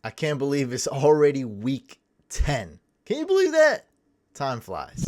I can't believe it's already week 10. Can you believe that? Time flies.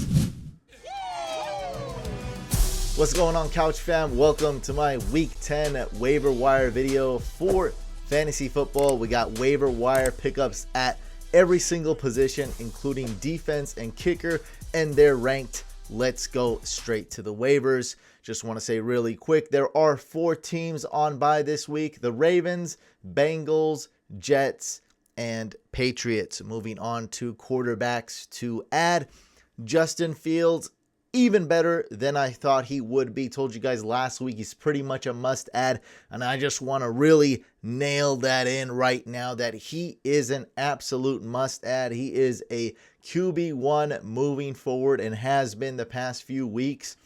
What's going on, Couch fam? Welcome to my week 10 waiver wire video for fantasy football. We got waiver wire pickups at every single position, including defense and kicker, and they're ranked. Let's go straight to the waivers. Just want to say really quick, there are 4 teams on bye this week: the Ravens, Bengals, Jets, and Patriots. Moving on to quarterbacks to add. Justin Fields, even better than I thought he would be. Told you guys last week he's pretty much a must add, and I just want to really nail that in right now that he is an absolute must add. He is a QB1 moving forward and has been the past few weeks.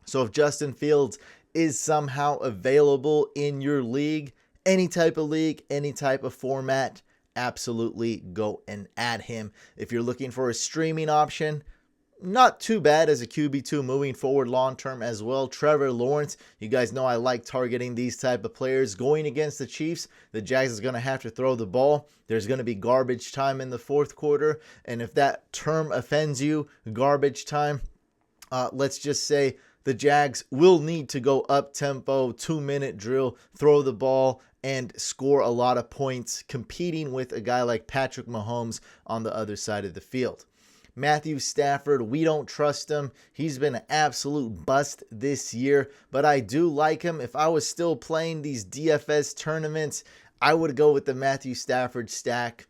So if Justin Fields is somehow available in your league, any type of league, any type of format, absolutely go and add him. If you're looking for a streaming option, not too bad as a QB2 moving forward long term as well. Trevor Lawrence, you guys know I like targeting these type of players. Going against the Chiefs, the Jags is going to have to throw the ball. There's going to be garbage time in the fourth quarter, and if that term offends you, garbage time, let's just say the Jags will need to go up tempo, 2-minute drill, throw the ball, and score a lot of points, competing with a guy like Patrick Mahomes on the other side of the field. Matthew Stafford, we don't trust him. He's been an absolute bust this year, but I do like him. If I was still playing these DFS tournaments, I would go with the Matthew Stafford stack.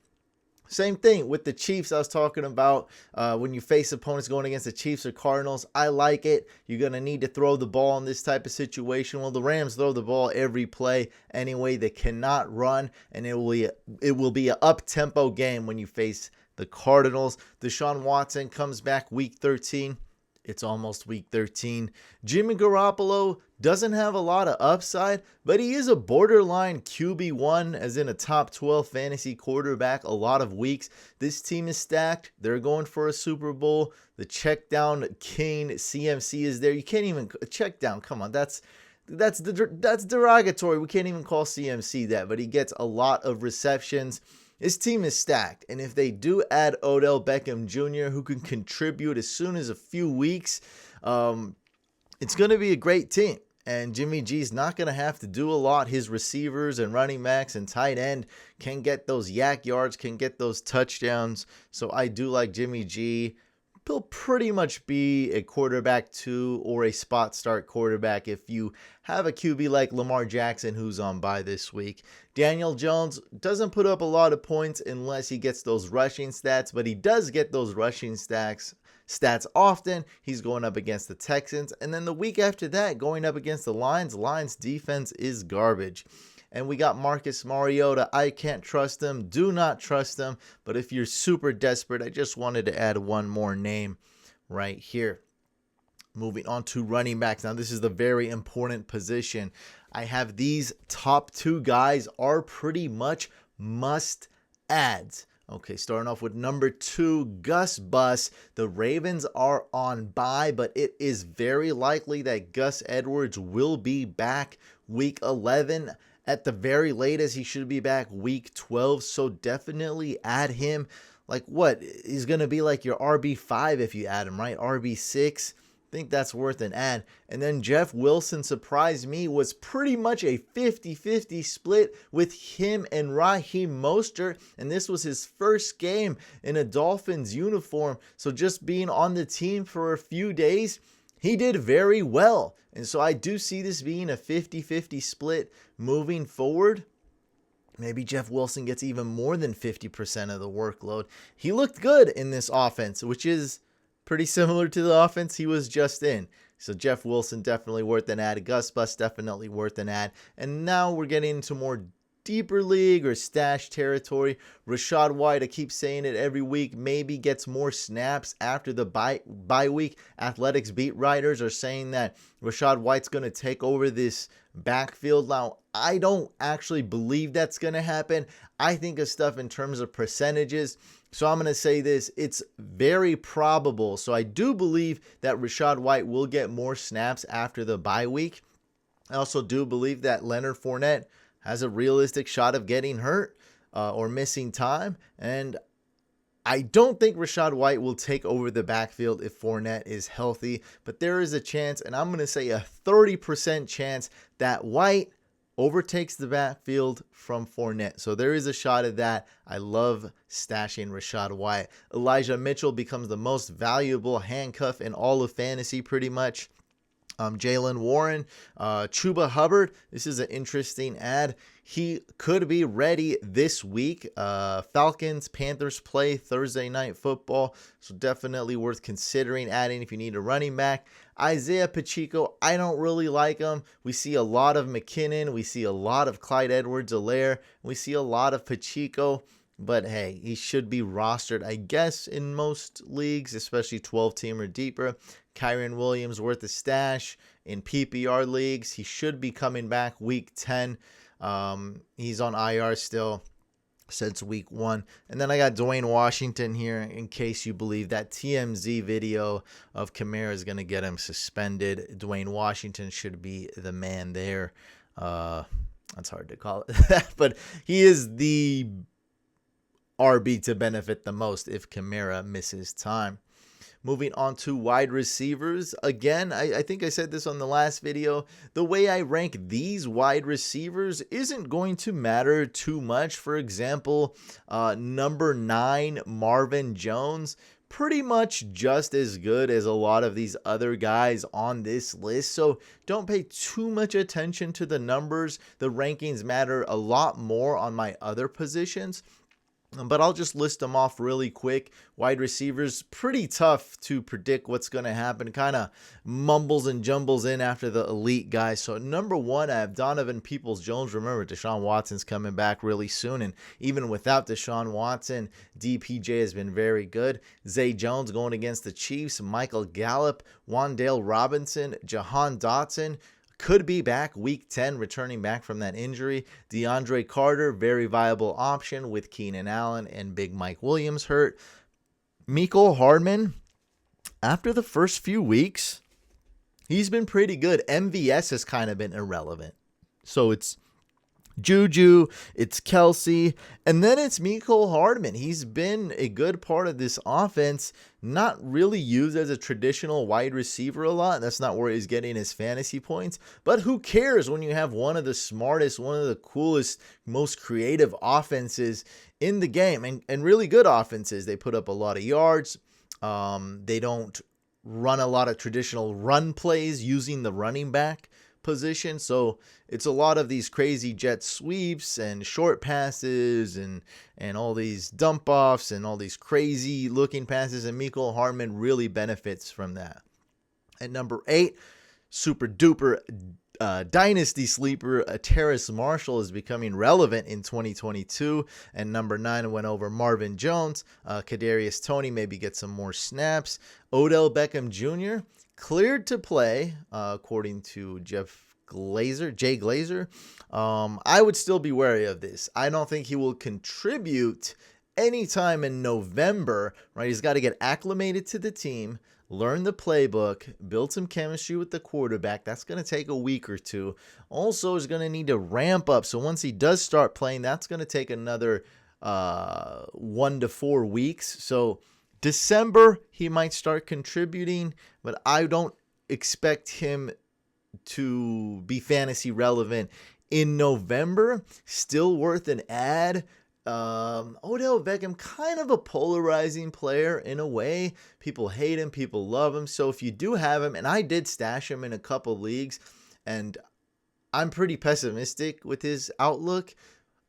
Same thing with the Chiefs I was talking about. When you face opponents going against the Chiefs or Cardinals, I like it. You're going to need to throw the ball in this type of situation. Well, the Rams throw the ball every play anyway. They cannot run, and it will be an up-tempo game when you face the Cardinals. Deshaun Watson comes back week 13. It's almost week 13. Jimmy Garoppolo doesn't have a lot of upside, but he is a borderline QB1, as in a top 12 fantasy quarterback a lot of weeks. This team is stacked. They're going for a Super Bowl. The check down king CMC is there. You can't even check down. Come on, that's derogatory. We can't even call CMC that, but he gets a lot of receptions. This team is stacked, and if they do add Odell Beckham Jr., who can contribute as soon as a few weeks, it's going to be a great team. And Jimmy G's not going to have to do a lot. His receivers and running backs and tight end can get those yak yards, can get those touchdowns. So I do like Jimmy G. He'll pretty much be a quarterback 2 or a spot start quarterback if you have a QB like Lamar Jackson who's on bye this week. Daniel Jones doesn't put up a lot of points unless he gets those rushing stats, but he does get those rushing stats often. He's going up against the Texans, and then the week after that going up against the Lions. Lions defense is garbage. And we got Marcus Mariota. I can't trust him. Do not trust him. But if you're super desperate, I just wanted to add one more name right here. Moving on to running backs. Now, this is the very important position. I have these top 2 guys are pretty much must adds. Okay, starting off with number 2, Gus Bus. The Ravens are on bye, but it is very likely that Gus Edwards will be back week 11. At the very latest, he should be back week 12, so definitely add him. Like what? He's going to be like your RB5 if you add him, right? RB6. I think that's worth an add. And then Jeff Wilson surprised me, was pretty much a 50-50 split with him and Raheem Mostert, and this was his first game in a Dolphins uniform. So just being on the team for a few days, he did very well. And so I do see this being a 50-50 split moving forward. Maybe Jeff Wilson gets even more than 50% of the workload. He looked good in this offense, which is pretty similar to the offense he was just in. So Jeff Wilson definitely worth an add. Gus Bus definitely worth an add. And now we're getting into more deeper league or stash territory. Rachaad White, I keep saying it every week, maybe gets more snaps after the bye week. Athletics beat writers are saying that Rachaad White's going to take over this backfield. Now, I don't actually believe that's going to happen. I think of stuff in terms of percentages. So I'm going to say this, it's very probable. So I do believe that Rachaad White will get more snaps after the bye week. I also do believe that Leonard Fournette has a realistic shot of getting hurt. or missing time. And I don't think Rachaad White will take over the backfield if Fournette is healthy, but there is a chance, and I'm going to say a 30% chance, that White overtakes the backfield from Fournette. So there is a shot at that. I love stashing Rachaad White. Elijah Mitchell becomes the most valuable handcuff in all of fantasy pretty much. Jalen Warren, Chuba Hubbard. This is an interesting ad. He could be ready this week. Falcons, Panthers play Thursday night football, so definitely worth considering adding if you need a running back. Isaiah Pacheco, I don't really like him. We see a lot of McKinnon. We see a lot of Clyde Edwards-Helaire. We see a lot of Pacheco. But hey, he should be rostered, I guess, in most leagues, especially 12-team or deeper. Kyren Williams worth a stash in PPR leagues. He should be coming back week 10. He's on IR still since week 1. And then I got Dwayne Washington here in case you believe that TMZ video of Kamara is going to get him suspended. Dwayne Washington should be the man there. That's hard to call it that, but he is the RB to benefit the most if Kamara misses time. Moving on to wide receivers. Again, I think I said this on the last video. The way I rank these wide receivers isn't going to matter too much. For example, number 9, Marvin Jones, pretty much just as good as a lot of these other guys on this list. So don't pay too much attention to the numbers. The rankings matter a lot more on my other positions. But I'll just list them off really quick. Wide receivers, pretty tough to predict what's going to happen. Kind of mumbles and jumbles in after the elite guys. So number 1, I have Donovan Peoples-Jones. Remember, Deshaun Watson's coming back really soon. And even without Deshaun Watson, DPJ has been very good. Zay Jones going against the Chiefs. Michael Gallup, Wan'Dale Robinson, Jahan Dotson. Could be back week 10, returning back from that injury. DeAndre Carter, very viable option with Keenan Allen and Big Mike Williams hurt. Mecole Hardman, after the first few weeks, he's been pretty good. MVS has kind of been irrelevant. So it's Juju, it's Kelsey, and then it's Mecole Hardman. He's been a good part of this offense, not really used as a traditional wide receiver a lot. That's not where he's getting his fantasy points, but who cares when you have one of the smartest, one of the coolest, most creative offenses in the game, and really good offenses. They put up a lot of yards. They don't run a lot of traditional run plays using the running back position. So it's a lot of these crazy jet sweeps and short passes and all these dump offs and all these crazy looking passes. And Mecole Hardman really benefits from that. At number 8, super duper dynasty sleeper, Terrace Marshall is becoming relevant in 2022. And number 9 went over Marvin Jones. Kadarius Toney maybe get some more snaps. Odell Beckham Jr. cleared to play, according to Jay Glazer. I would still be wary of this. I don't think he will contribute anytime in November, right? He's got to get acclimated to the team, learn the playbook, build some chemistry with the quarterback. That's going to take a week or two. Also, he's going to need to ramp up. So once he does start playing, that's going to take another 1 to 4 weeks. So December, he might start contributing, but I don't expect him to be fantasy relevant in November. Still worth an ad. Odell Beckham, kind of a polarizing player in a way. People hate him, people love him. So if you do have him, and I did stash him in a couple leagues, and I'm pretty pessimistic with his outlook,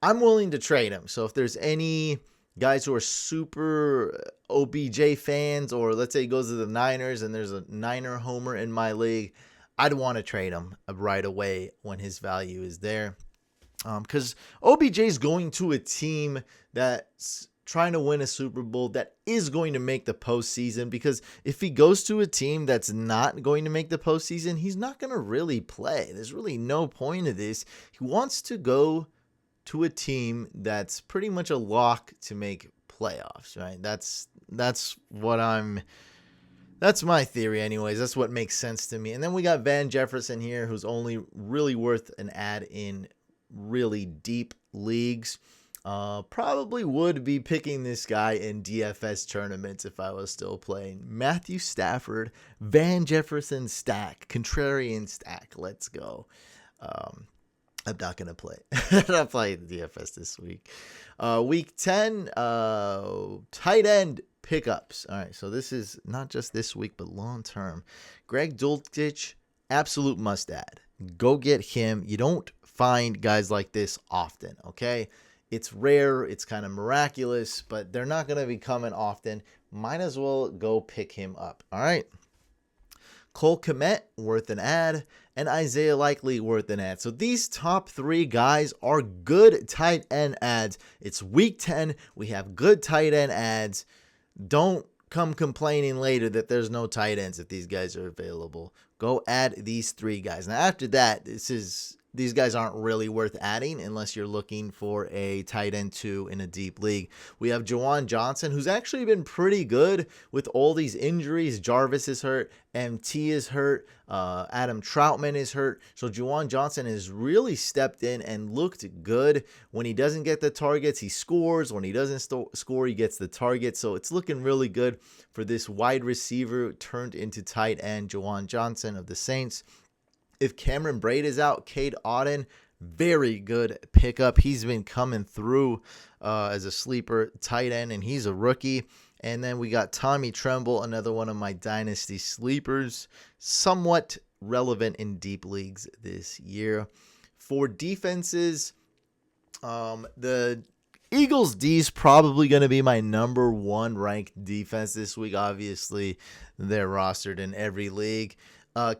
I'm willing to trade him. So if there's any guys who are super OBJ fans, or let's say he goes to the Niners and there's a Niner homer in my league, I'd want to trade him right away when his value is there. Because OBJ is going to a team that's trying to win a Super Bowl, that is going to make the postseason. Because if he goes to a team that's not going to make the postseason, he's not going to really play. There's really no point of this. He wants to go to a team that's pretty much a lock to make playoffs, right? That's my theory anyways. That's what makes sense to me. And then we got Van Jefferson here, who's only really worth an ad in really deep leagues. Probably would be picking this guy in DFS tournaments if I was still playing. Matthew Stafford, Van Jefferson stack, contrarian stack. Let's go. I'm not going to play. I'm not playing DFS this week. Week 10, tight end pickups. All right, so this is not just this week, but long term. Greg Dulcich, absolute must add. Go get him. You don't find guys like this often, okay? It's rare. It's kind of miraculous, but they're not going to be coming often. Might as well go pick him up, all right? Cole Kmet, worth an ad, and Isaiah Likely, worth an ad. So these top three guys are good tight end ads. It's week 10. We have good tight end ads. Don't come complaining later that there's no tight ends if these guys are available. Go add these three guys. Now, after that, these guys aren't really worth adding unless you're looking for a tight end 2 in a deep league. We have Juwan Johnson, who's actually been pretty good with all these injuries. Jarvis is hurt, MT is hurt, Adam Troutman is hurt. So Juwan Johnson has really stepped in and looked good. When he doesn't get the targets, he scores. When he doesn't score, he gets the target. So it's looking really good for this wide receiver turned into tight end, Juwan Johnson of the Saints. If Cameron Braid is out, Cade Otton, very good pickup. He's been coming through as a sleeper tight end, and he's a rookie. And then we got Tommy Tremble, another one of my dynasty sleepers, somewhat relevant in deep leagues this year. For defenses, the Eagles D is probably going to be my number one ranked defense this week. Obviously, they're rostered in every league.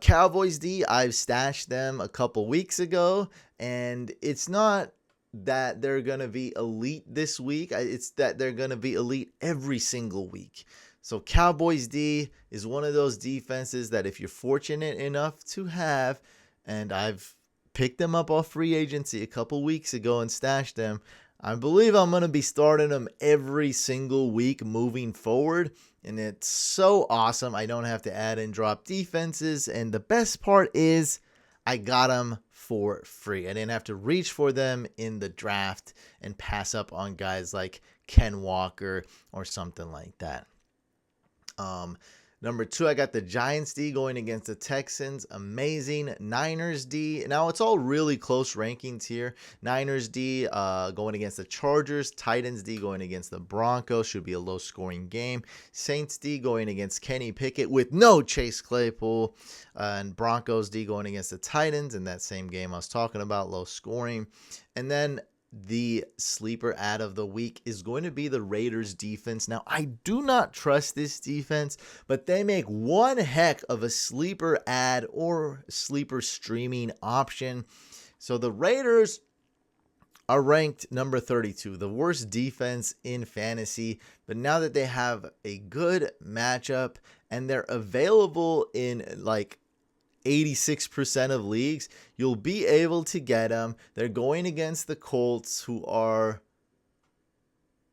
Cowboys D, I've stashed them a couple weeks ago, and it's not that they're going to be elite this week. It's that they're going to be elite every single week. So Cowboys D is one of those defenses that if you're fortunate enough to have, and I've picked them up off free agency a couple weeks ago and stashed them, I believe I'm going to be starting them every single week moving forward. And it's so awesome. I don't have to add and drop defenses. And the best part is I got them for free. I didn't have to reach for them in the draft and pass up on guys like Ken Walker or something like that. Number 2, I got the Giants D going against the Texans. Amazing. Niners D. Now, it's all really close rankings here. Niners D going against the Chargers. Titans D going against the Broncos. Should be a low-scoring game. Saints D going against Kenny Pickett with no Chase Claypool. And Broncos D going against the Titans in that same game I was talking about, low-scoring. And then the sleeper ad of the week is going to be the Raiders defense. Now, I do not trust this defense, but they make one heck of a sleeper ad or sleeper streaming option. So the Raiders are ranked number 32, the worst defense in fantasy. But now that they have a good matchup and they're available in like 86% of leagues, you'll be able to get them. They're going against the Colts, who are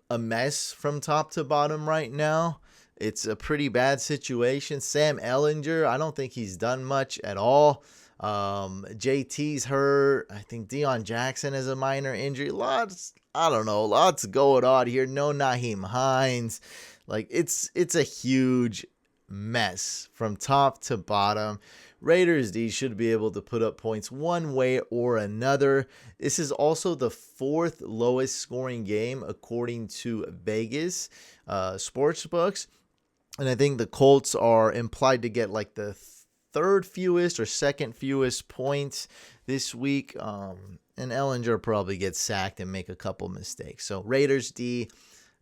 a mess from top to bottom right now. It's a pretty bad situation. Sam Ehlinger, I don't think he's done much at all. JT's hurt. I think Deion Jackson has a minor injury. Lots going on here. No Naheem Hines. Like, it's a huge mess from top to bottom. Raiders D should be able to put up points one way or another. This is also the 4th lowest scoring game according to Vegas sportsbooks. And I think the Colts are implied to get like the 3rd fewest or 2nd fewest points this week. And Ehlinger probably gets sacked and make a couple mistakes. So Raiders D,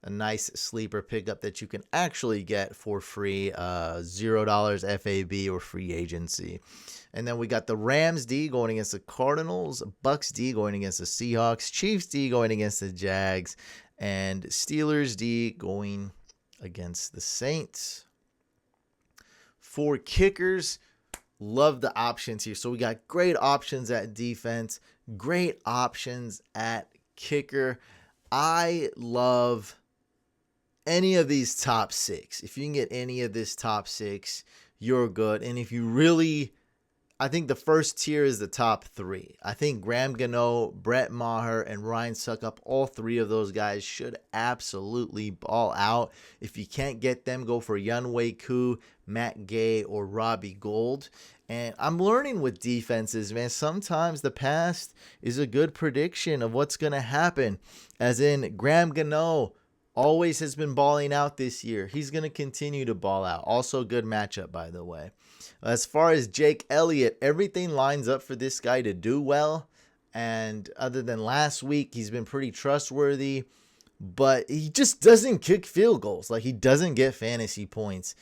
a nice sleeper pickup that you can actually get for free, $0 FAB or free agency. And then we got the Rams D going against the Cardinals, Bucks D going against the Seahawks, Chiefs D going against the Jags, and Steelers D going against the Saints. For kickers, love the options here. So we got great options at defense, great options at kicker. I love any of these top 6. If you can get any of this top 6, you're good. And if you really I think the first tier is the top three. I think Graham Gano, Brett Maher, and Ryan Suckup, all three of those guys should absolutely ball out. If you can't get them, go for Yunwei Koo, Matt Gay, or Robbie Gould. And I'm learning with defenses, man. Sometimes the past is a good prediction of what's going to happen. As in, Graham Gano always has been balling out this year. He's going to continue to ball out. Also, good matchup, by the way. As far as Jake Elliott, everything lines up for this guy to do well. And other than last week, he's been pretty trustworthy. But he just doesn't kick field goals. Like, he doesn't get fantasy points.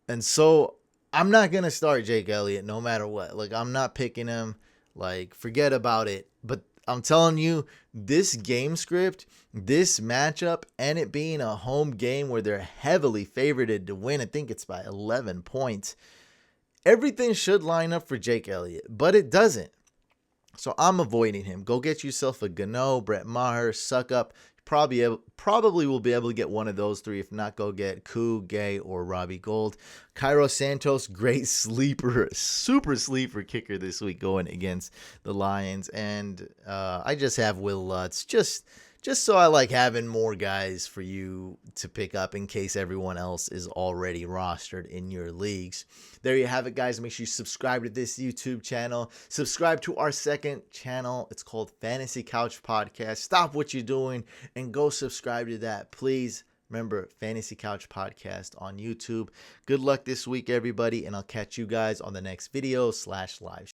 And so I'm not going to start Jake Elliott no matter what. Like, I'm not picking him. Like, forget about it. But I'm telling you, this game script, this matchup, and it being a home game where they're heavily favored to win, I think it's by 11 points, everything should line up for Jake Elliott, but it doesn't. So I'm avoiding him. Go get yourself a Gano, Brett Maher, Suckup. Probably will be able to get one of those three. If not, go get Koo, Gay, or Robbie Gould. Cairo Santos, great sleeper, super sleeper kicker this week going against the Lions. And I just have Will Lutz. Just so I like having more guys for you to pick up in case everyone else is already rostered in your leagues. There you have it, guys. Make sure you subscribe to this YouTube channel. Subscribe to our second channel. It's called Fantasy Couch Podcast. Stop what you're doing and go subscribe to that, please. Remember, Fantasy Couch Podcast on YouTube. Good luck this week, everybody, and I'll catch you guys on the next video /live.